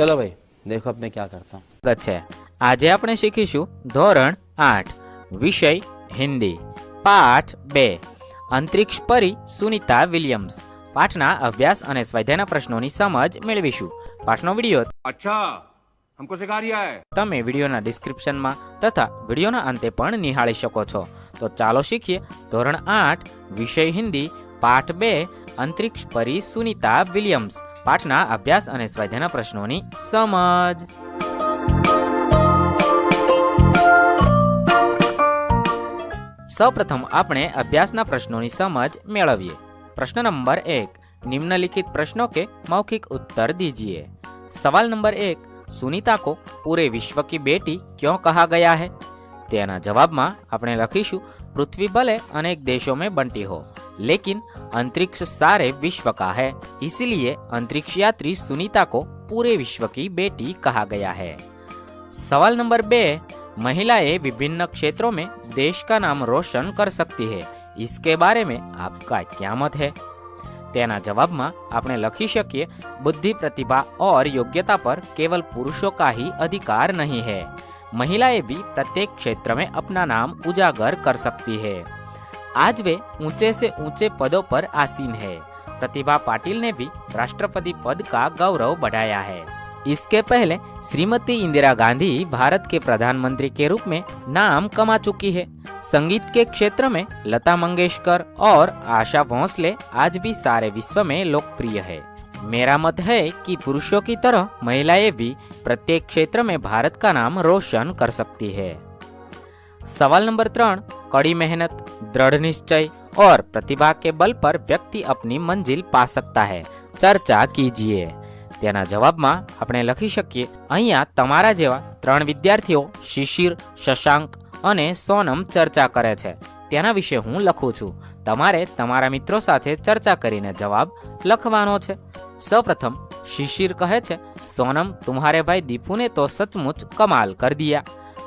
चलो भाई, देखो अब मैं क्या करता हूँ। સ્વાગત છે। આજે આપણે શીખીશું ધોરણ 8 વિષય હિન્દી પાઠ 2 અંતરિક્ષ પરી સુનીતા વિલિયમ્સ। પાઠના અભ્યાસ અને સ્વાધ્યાયના પ્રશ્નોની સમજ મેળવીશું। પાઠનો વિડીયો अच्छा हमको सिखा रिया है। તમે વિડીયોના ડિસ્ક્રિપ્શનમાં તથા વિડીયોના અંતે પણ નિહાળી શકો છો। તો ચાલો શીખીએ ધોરણ 8 વિષય હિન્દી પાઠ 2 અંતરિક્ષ પરી સુનીતા વિલિયમ્સ। પાઠના અભ્યાસ અને સ્વાધ્યાયના પ્રશ્નોની સમજ। સૌપ્રથમ આપણે અભ્યાસના પ્રશ્નોની સમજ મેળવીએ। પ્રશ્ન નંબર 1, निम्नलिखित प्रश्नों के मौखिक उत्तर दीजिए। सवाल नंबर 1, सुनीता को पूरे विश्व की बेटी क्यों कहा गया है? तेना जवाब में આપણે લખીશું पृथ्वी भले अनेक देशों में बंटी हो लेकिन अंतरिक्ष सारे विश्व का है, इसलिए अंतरिक्ष यात्री सुनीता को पूरे विश्व की बेटी कहा गया है। सवाल नंबर 2, महिलाएं विभिन्न क्षेत्रों में देश का नाम रोशन कर सकती है, इसके बारे में आपका क्या मत है? तेना जवाब में आपने लखी शकीए बुद्धि, प्रतिभा और योग्यता पर केवल पुरुषों का ही अधिकार नहीं है, महिलाएं भी प्रत्येक क्षेत्र में अपना नाम उजागर कर सकती है। आज वे ऊंचे से ऊंचे पदों पर आसीन है। प्रतिभा पाटिल ने भी राष्ट्रपति पद का गौरव बढ़ाया है। इसके पहले श्रीमती इंदिरा गांधी भारत के प्रधानमंत्री के रूप में नाम कमा चुकी है। संगीत के क्षेत्र में लता मंगेशकर और आशा भोंसले आज भी सारे विश्व में लोकप्रिय है। मेरा मत है कि पुरुषों की तरह महिलाएं भी प्रत्येक क्षेत्र में भारत का नाम रोशन कर सकती है। सवाल नंबर 3, कड़ी मेहनत, दृढ़ निश्चय और प्रतिभा के बल पर व्यक्ति अपनी मंजिल पा सकता है, चर्चा कीजिए। तेना जवाब में આપણે લખી શકીએ અહીંયા તમારા જેવા 3 વિદ્યાર્થીઓ શિશિર, શશાંક અને સોનમ ચર્ચા કરે છે તેના વિશે હું લખું છું। તમારે તમારા મિત્રો સાથે ચર્ચા કરીને જવાબ લખવાનો છે। સૌપ્રથમ શિશિર કહે છે, सोनम तुम्हारे भाई दीपू ने तो सचमुच कमाल कर दिया।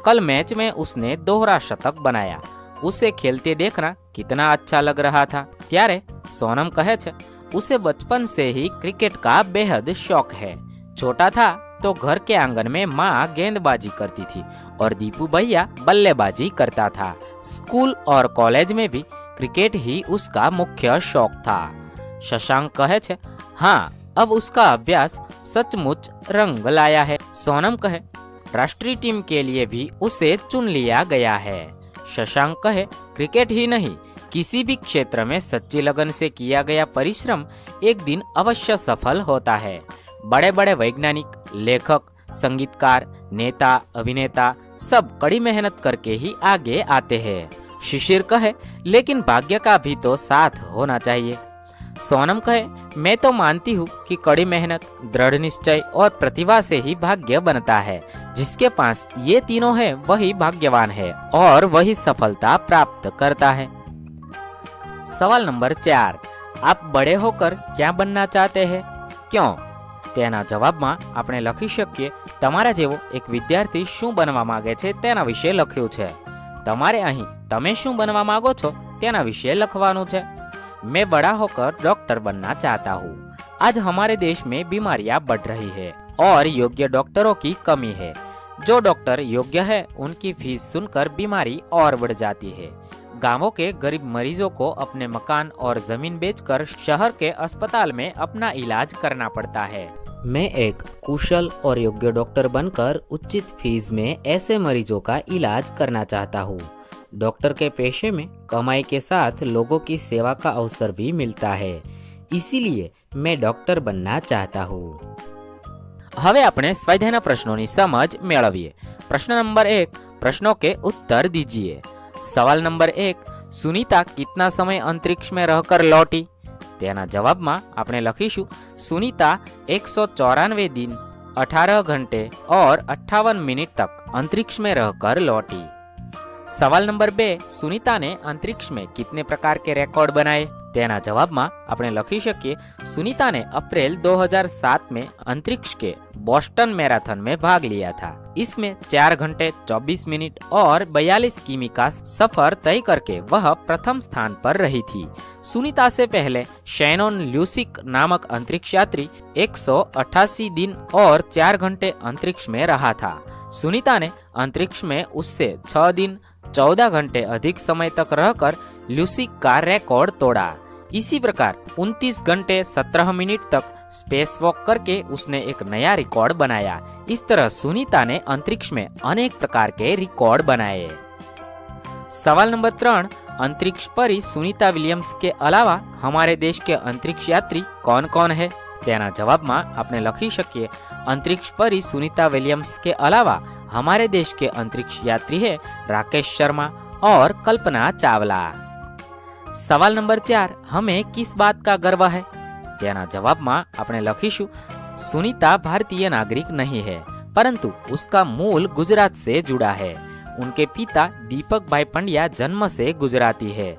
कल मैच में उसने दोहरा शतक बनाया, उसे खेलते देखना कितना अच्छा लग रहा था। त्यारे सोनम कहे छे, उसे बचपन से ही क्रिकेट का बेहद शौक है। छोटा था तो घर के आंगन में माँ गेंदबाजी करती थी और दीपू भैया बल्लेबाजी करता था। स्कूल और कॉलेज में भी क्रिकेट ही उसका मुख्य शौक था। शशांक कहे छे, हाँ अब उसका अभ्यास सचमुच रंग लाया है। सोनम कहे, राष्ट्रीय टीम के लिए भी उसे चुन लिया गया है। शशांक कहे, क्रिकेट ही नहीं किसी भी क्षेत्र में सच्ची लगन से किया गया परिश्रम एक दिन अवश्य सफल होता है। बड़े बड़े वैज्ञानिक, लेखक, संगीतकार, नेता, अभिनेता सब कड़ी मेहनत करके ही आगे आते हैं। शिशिर कहे, लेकिन भाग्य का भी तो साथ होना चाहिए। सोनम कहे, मैं तो मानती हूँ कि कड़ी मेहनत, दृढ़ निश्चय और प्रतिभा से ही भाग्य बनता है। जिसके पास ये तीनों है वही भाग्यवान है और वही सफलता प्राप्त करता है। सवाल नंबर 4, आप बड़े होकर क्या बनना चाहते हैं, क्यों? तेना जवाब में આપણે લખી શકીએ તમારા જેવો એક વિદ્યાર્થી શું બનવા માંગે છે તેના વિશે લખ્યું છે। તમારે અહીં તમે શું બનવા માંગો છો તેના વિશે લખવાનું છે। मैं बड़ा होकर डॉक्टर बनना चाहता हूँ। आज हमारे देश में बीमारियां बढ़ रही है और योग्य डॉक्टरों की कमी है। जो डॉक्टर योग्य है उनकी फीस सुनकर बीमारी और बढ़ जाती है। गांवों के गरीब मरीजों को अपने मकान और जमीन बेचकर शहर के अस्पताल में अपना इलाज करना पड़ता है। मैं एक कुशल और योग्य डॉक्टर बनकर उचित फीस में ऐसे मरीजों का इलाज करना चाहता हूँ। डॉक्टर के पेशे में कमाई के साथ लोगों की सेवा का अवसर भी मिलता है, इसीलिए मैं डॉक्टर बनना चाहता हूँ। હવે આપણે સ્વાધ્યાયના પ્રશ્નોની સમજ મેળવીએ। પ્રશ્ન નંબર 1, प्रश्नों के उत्तर दीजिए। सवाल नंबर 1, सुनीता कितना समय अंतरिक्ष में रहकर लौटी? तेना जवाब में આપણે લખીશું सुनीता 194 दिन 18 घंटे और 58 मिनट तक अंतरिक्ष में रहकर लौटी। सवाल नंबर 2, सुनीता ने अंतरिक्ष में कितने प्रकार के रिकॉर्ड बनाए? તેના જવાબમાં આપણે લખી શકીએ सुनीता ने अप्रैल 2007 में अंतरिक्ष के बोस्टन मैराथन में भाग लिया था। इसमें 4 घंटे 24 मिनट और 42 किमी का सफर तय करके वह प्रथम स्थान पर रही थी। सुनीता से पहले शैनोन ल्यूसिक नामक अंतरिक्ष यात्री 188 दिन और 4 घंटे अंतरिक्ष में रहा था। सुनीता ने अंतरिक्ष में उससे 6 दिन 14 घंटे अधिक समय तक रहकर ल्यूसिक का रिकॉर्ड तोड़ा। इसी प्रकार 29 घंटे 17 मिनट तक स्पेस वॉक करके उसने एक नया रिकॉर्ड बनाया। इस तरह सुनीता ने अंतरिक्ष में अनेक प्रकार के रिकॉर्ड बनाए। सवाल नंबर 3, अंतरिक्ष परी सुनीता विलियम्स के अलावा हमारे देश के अंतरिक्ष यात्री कौन कौन है? तेना जवाबમાં આપણે લખી શકીએ अंतरिक्ष परी सुनीता विलियम्स के अलावा हमारे देश के अंतरिक्ष यात्री है राकेश शर्मा और कल्पना चावला। सवाल नंबर 4, हमें किस बात का गर्व है? तेना जवाबમાં આપણે લખીશું सुनीता भारतीय नागरिक नहीं है, परंतु उसका मूल गुजरात से जुड़ा है। उनके पिता दीपक भाई पंड्या जन्म से गुजराती है।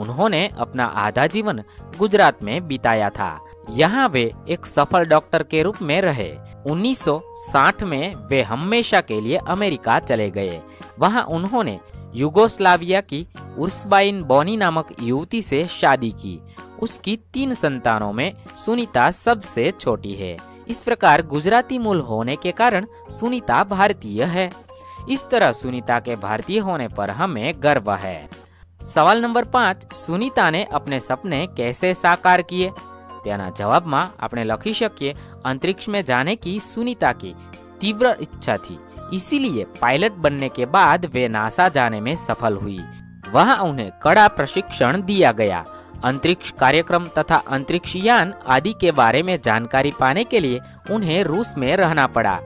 उन्होंने अपना आधा जीवन गुजरात में बिताया था। यहाँ वे एक सफल डॉक्टर के रूप में रहे। 1960 में वे हमेशा के लिए अमेरिका चले गए। वहाँ उन्होंने युगोस्लाविया की उर्सबाइन बोनी नामक युवती से शादी की। उसकी 3 संतानों में सुनीता सबसे छोटी है। इस प्रकार गुजराती मूल होने के कारण सुनीता भारतीय है। इस तरह सुनीता के भारतीय होने पर हमें गर्व है। सवाल नंबर 5, सुनीता ने अपने सपने कैसे साकार किए? તેના જવાબમાં આપણે લખી શકીએ अंतरिक्ष में जाने की सुनीता की तीव्र इच्छा थी, इसीलिए पायलट बनने के बाद वे नासा जाने में सफल हुई। वहां उन्हें कड़ा प्रशिक्षण दिया गया। अंतरिक्ष कार्यक्रम तथा अंतरिक्ष यान आदि के बारे में जानकारी पाने के लिए उन्हें रूस में रहना पड़ा।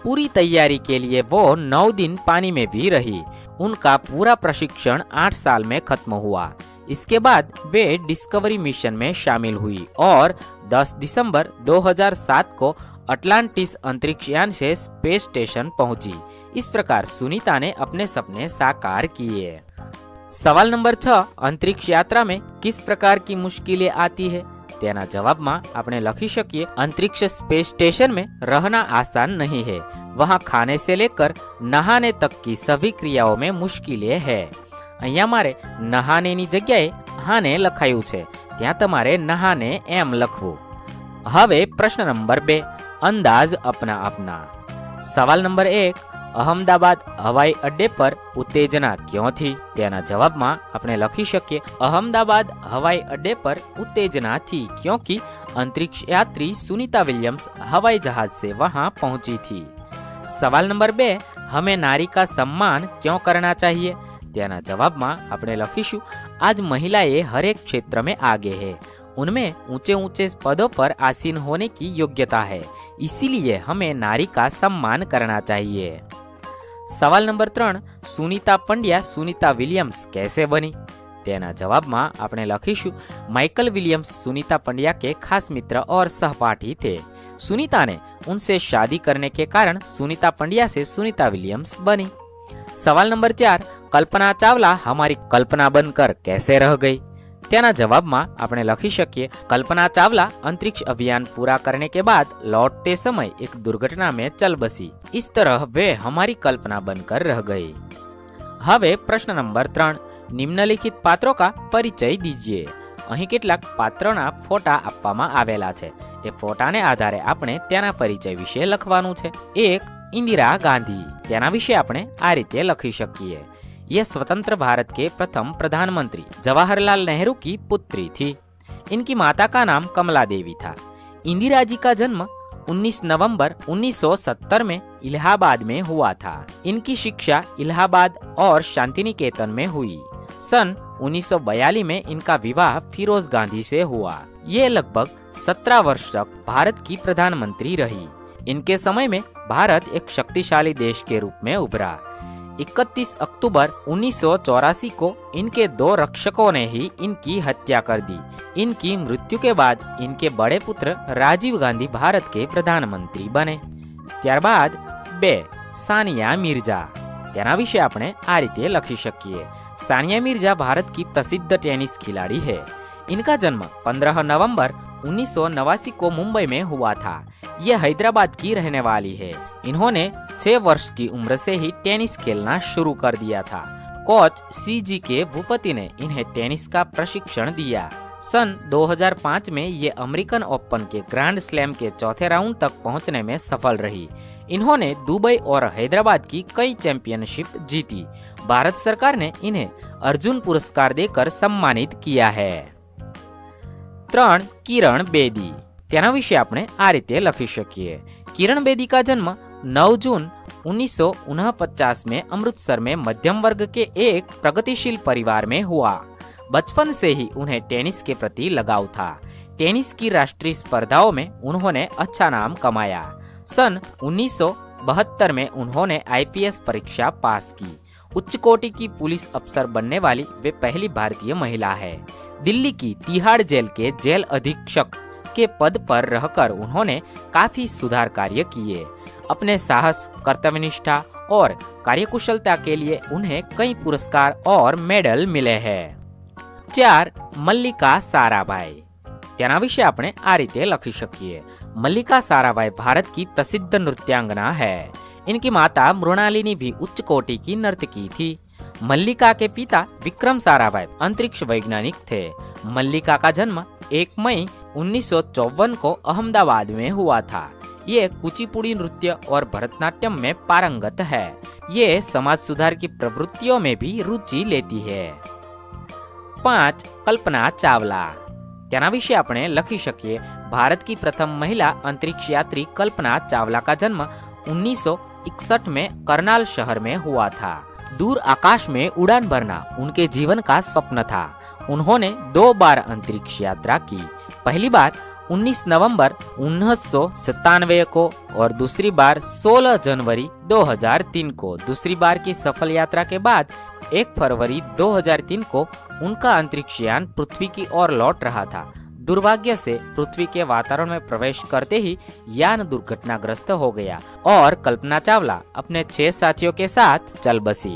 पूरी तैयारी के लिए वो 9 दिन पानी में भी रही। उनका पूरा प्रशिक्षण 8 साल में खत्म हुआ। इसके बाद वे डिस्कवरी मिशन में शामिल हुई और 10 दिसंबर 2007 को अटलांटिस अंतरिक्ष यान से स्पेस स्टेशन पहुंची। इस प्रकार सुनीता ने अपने सपने साकार किए। सवाल नंबर 6, अंतरिक्ष यात्रा में किस प्रकार की मुश्किलें आती है? तेना जवाबમાં આપણે લખી શકીએ अंतरिक्ष स्पेस स्टेशन में रहना आसान नहीं है। वहाँ खाने से लेकर नहाने तक की सभी क्रियाओं में मुश्किलें है। અહીંયા મારે નહાનેની જગ્યાએ હાને લખાયું છે, ત્યાં તમારે નહાને એમ લખવું। હવે પ્રશ્ન નંબર 2, અંદાજ अपना अपना। સવાલ નંબર 1, अहमदाबाद हवाई अड्डे पर उत्तेजना क्यों थी? तेना जवाबમાં આપણે લખી શકીએ अहमदाबाद हवाई अड्डे पर उत्तेजना थी क्योंकि अंतरिक्ष यात्री सुनीता विलियम्स हवाई जहाज से वहां पहुंची थी। सवाल नंबर 2, हमें नारी का सम्मान क्यों करना चाहिए? તેના જવાબમાં આપણે લખીશું आज महिलाएं हर एक क्षेत्र में आगे है। उनमें ऊंचे ऊंचे पदों पर आसीन होने की योग्यता है, इसीलिए हमें नारी का सम्मान करना चाहिए। सवाल नंबर 3, सुनीता पंड्या सुनीता विलियम्स कैसे बनी? તેના જવાબમાં આપણે લખીશું माइकल विलियम्स सुनीता पंड्या के खास मित्र और सहपाठी थे। सुनीता ने उनसे शादी करने के कारण सुनीता पंड्या से सुनीता विलियम्स बनी। सवाल नंबर 4, कल्पना चावला हमारी कल्पना बनकर कैसे रह गई? તેના જવાબમાં આપણે લખી શકીએ कल्पना चावला अंतरिक्ष अभियान पूरा करने के बाद लौटते समय एक दुर्घटना में चल बसी। इस तरह वे हमारी कल्पना बनकर रह गई। હવે પ્રશ્ન નંબર 3, નિમ્નલિખિત પાત્રો का परिचय दीजिए। અહીં કેટલાક પાત્રોના ફોટા આપવામાં આવેલા છે। એ ફોટાને આધારે આપણે તેના પરિચય વિશે લખવાનું છે। 1, इंदिरा गांधी। તેના વિશે આપણે આ રીતે લખી શકીએ यह स्वतंत्र भारत के प्रथम प्रधानमंत्री जवाहरलाल नेहरू की पुत्री थी। इनकी माता का नाम कमला देवी था। इंदिरा जी का जन्म 19 नवंबर 1970 में इलाहाबाद में हुआ था। इनकी शिक्षा इलाहाबाद और शांतिनिकेतन में हुई। सन 1942 में इनका विवाह फिरोज गांधी से हुआ। ये लगभग 17 वर्ष तक भारत की प्रधानमंत्री रही। इनके समय में भारत एक शक्तिशाली देश के रूप में उभरा। 31 अक्टूबर 1984 को इनके 2 रक्षकों ने ही इनकी हत्या कर दी। इनकी मृत्यु के बाद इनके बड़े पुत्र राजीव गांधी भारत के प्रधानमंत्री बने। ત્યારબાદ 2, सानिया मिर्जा। તેના વિશે આપણે આ રીતે લખી શકીએ सानिया मिर्जा भारत की प्रसिद्ध टेनिस खिलाड़ी है। इनका जन्म 15 नवंबर 1989 को मुंबई में हुआ था। ये हैदराबाद की रहने वाली है। इन्होंने 6 वर्ष की उम्र से ही टेनिस खेलना शुरू कर दिया था। कोच CG के भूपति ने इन्हें टेनिस का प्रशिक्षण दिया। सन 2005 में ये अमेरिकन ओपन के ग्रैंड स्लैम के चौथे राउंड तक पहुंचने में सफल रही। इन्होंने दुबई और हैदराबाद की कई चैंपियनशिप जीती। भारत सरकार ने इन्हें अर्जुन पुरस्कार देकर सम्मानित किया है। 3. કિરણ બેદી। તેના વિશે આપણે આ રીતે લખી શકીએ। કિરણ બેદી का जन्म 9 जून 1949 में अमृतसर में मध्यम वर्ग के एक प्रगतिशील परिवार में हुआ। बचपन से ही उन्हें टेनिस के प्रति लगाव था। टेनिस की राष्ट्रीय स्पर्धाओं में उन्होंने अच्छा नाम कमाया। सन 1972 में उन्होंने IPS परीक्षा पास की। उच्च कोटि की पुलिस अफसर बनने वाली वे पहली भारतीय महिला है। दिल्ली की तिहाड़ जेल के जेल अधीक्षक के पद पर रहकर उन्होंने काफी सुधार कार्य किए। अपने साहस, कर्तव्यनिष्ठा और कार्यकुशलता के लिए उन्हें कई पुरस्कार और मेडल मिले हैं। 4. મલ્લિકા સારાભાઈ। તેના વિશે આપણે આ રીતે લખી શકીએ। મલ્લિકા સારાભાઈ भारत की प्रसिद्ध नृत्यांगना है। इनकी माता मृणालिनी भी उच्च कोटि की नर्तकी थी। मल्लिका के पिता विक्रम साराभाई अंतरिक्ष वैज्ञानिक थे। मल्लिका का जन्म 1 मई 1954 को अहमदाबाद में हुआ था। ये कुचिपुड़ी नृत्य और भरतनाट्यम में पारंगत है। ये समाज सुधार की प्रवृत्तियों में भी रुचि लेती है। 5. कल्पना चावला। તેના વિશે આપણે લખી શકીએ। भारत की प्रथम महिला अंतरिक्ष यात्री कल्पना चावला का जन्म 1961 में करनाल शहर में हुआ था। दूर आकाश में उड़ान भरना उनके जीवन का स्वप्न था। उन्होंने 2 बार अंतरिक्ष यात्रा की। पहली बार 19 नवंबर 1997 को और दूसरी बार 16 जनवरी 2003 को। दूसरी बार की सफल यात्रा के बाद 1 फरवरी 2003 को उनका अंतरिक्ष यान पृथ्वी की ओर लौट रहा था। दुर्भाग्य से पृथ्वी के वातावरण में प्रवेश करते ही यान दुर्घटनाग्रस्त हो गया और कल्पना चावला अपने 6 साथियों के साथ चल बसी।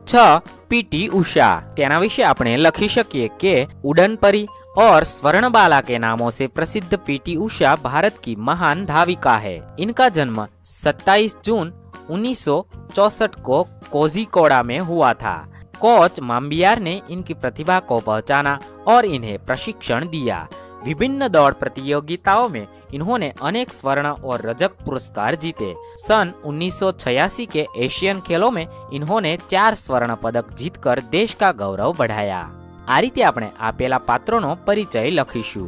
6. PT उषा। तेना विषे આપણે લખી શકીએ કે ઉડન પરી और स्वर्णबाला के नामों से प्रसिद्ध PT उषा भारत की महान धाविका है। इनका जन्म 27 जून 1964 को कोझिकोड़ा में हुआ था। कोच माम्बियार ने इनकी प्रतिभा को पहचाना और इन्हें प्रशिक्षण दिया। विभिन्न दौड़ प्रतियोगिताओं में इन्होंने अनेक स्वर्ण और रजत पुरस्कार जीते। सन 1986 के एशियन खेलों में इन्होंने 4 स्वर्ण पदक जीतकर देश का गौरव बढ़ाया। आ रीते આપણે આપેલા પાત્રોનો પરિચય લખીશું।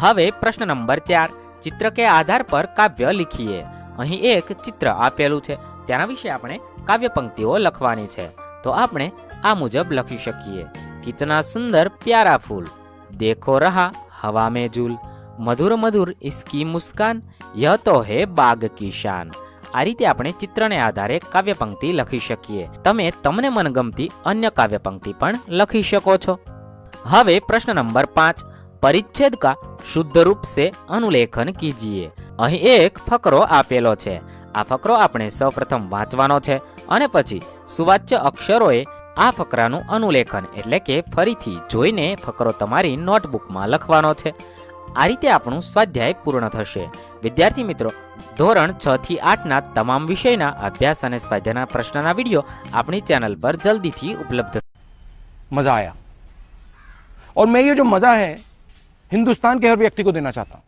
હવે પ્રશ્ન નંબર 4। ચિત્ર કે આધાર પર કાવ્ય લખીએ। અહીં એક ચિત્ર આપેલું છે, તેના વિશે આપણે કાવ્ય પંક્તિઓ લખવાની છે। તો આપણે આ મુજબ લખી શકીએ। कितना सुंदर प्यारा फूल, देखो रहा हवा में झूल, मधुर मधुर इसकी मुस्कान, यह तो है बाग की शान। आ रीते આપણે ચિત્રને આધારે કાવ્ય પંક્તિ લખી શકીએ। તમે તમને મનગમતી અન્ય કાવ્ય પંક્તિ પણ લખી શકો છો। હવે પ્રશ્ન નંબર 5। પરિચ્છેદ का શુદ્ધ रूप से अनुलेखन कीजिए। અહીં એક ફકરો આપેલો છે। આ ફકરો આપણે સૌપ્રથમ વાંચવાનો છે અને પછી સુવાચ્ય અક્ષરોએ આ ફકરાનું અનુલેખન એટલે કે ફરીથી જોઈને ફકરો તમારી નોટબુકમાં લખવાનો છે। આ રીતે આપણું સ્વાધ્યાય પૂર્ણ થશે। વિદ્યાર્થી મિત્રો, ધોરણ 6 થી 8 ના તમામ વિષયના અભ્યાસ અને સ્વાધ્યાયના પ્રશ્નના વિડીયો આપણી ચેનલ પર જલ્દીથી ઉપલબ્ધ। मजा आया और मैं ये जो मजा है हिंदुस्तान के हर व्यक्ति को देना चाहता हूं।